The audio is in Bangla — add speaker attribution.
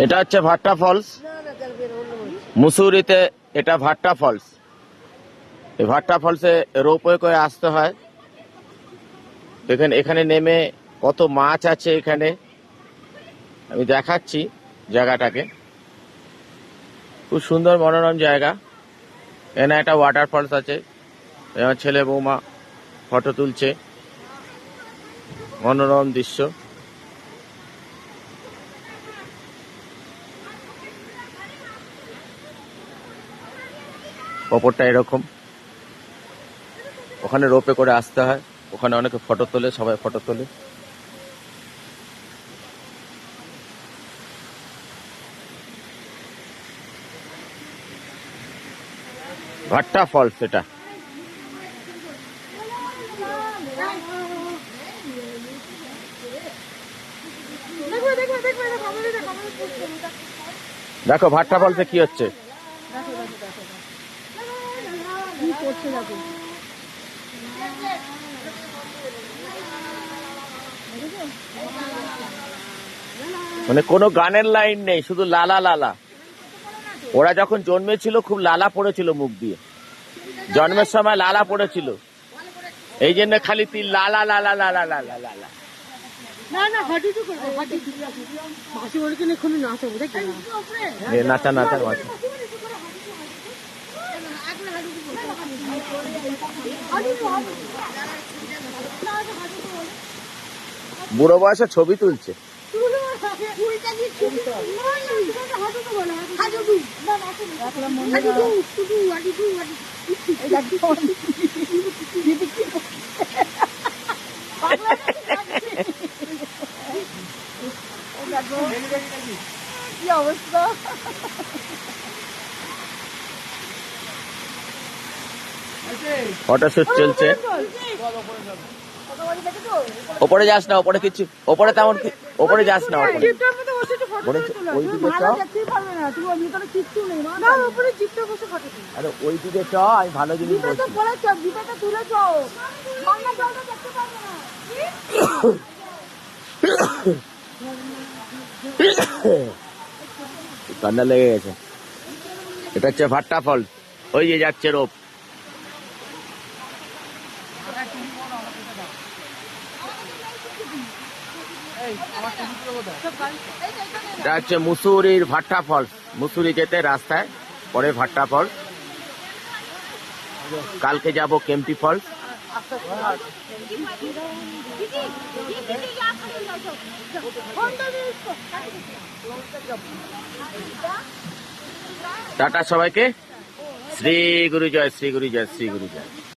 Speaker 1: এটা হচ্ছে ভাট্টা ফলস, মুসুরিতে। এটা ভাট্টা ফলস। এই ভাট্টা ফলসে রোপওয়ে করে আসতে হয়। দেখেন এখানে নেমে কত মাছ আছে। এখানে আমি দেখাচ্ছি জায়গাটাকে, খুব সুন্দর মনোরম জায়গা। এখানে একটা ওয়াটার ফলস আছে, আমার ছেলে বৌমা ফটো তুলছে, মনোরম দৃশ্য। ওপরটা এরকম, ওখানে রোপে করে আসতে হয়, ওখানে অনেকে ফটো তোলে, সবাই ফটো তোলে। ভাট্টা ফলস এটা। দেখো ভাট্টা ফলসে কি হচ্ছে। মানে কোনো গানের লাইন নেই, শুধু লালা লালা। ওরা যখন জন্মেছিল খুব লালা পড়েছিল মুখ দিয়ে, জন্মের সময় লালা পড়েছিল, এই জন্য খালি তিল লালা লালা লালা লালা লালা। নাচা নাচা মাথা। বুড়ো বয়সে ছবি তুলছে।
Speaker 2: কি অবস্থা!
Speaker 1: ফটোশুট চলছে। ওপরে যাস না, ওপরে কিছু, ওপরে তেমন, ওপরে যাস না। আরে ওই দিকে চ, আমি ভালো জিনিস বলছি। ঠান্ডা লেগে গেছে। এটা হচ্ছে ভাট্টা ফলস, ওই যে যাচ্ছে রোপ। এটা হচ্ছে মুসুরির ভাট্টা ফলস। মুসুরি যেতে রাস্তায় পরে ভাট্টা ফলস। কালকে যাব কেম্পটি ফলস। টাটা সবাইকে। শ্রী গুরু জয়, শ্রী গুরু জয়, শ্রী গুরু জয়।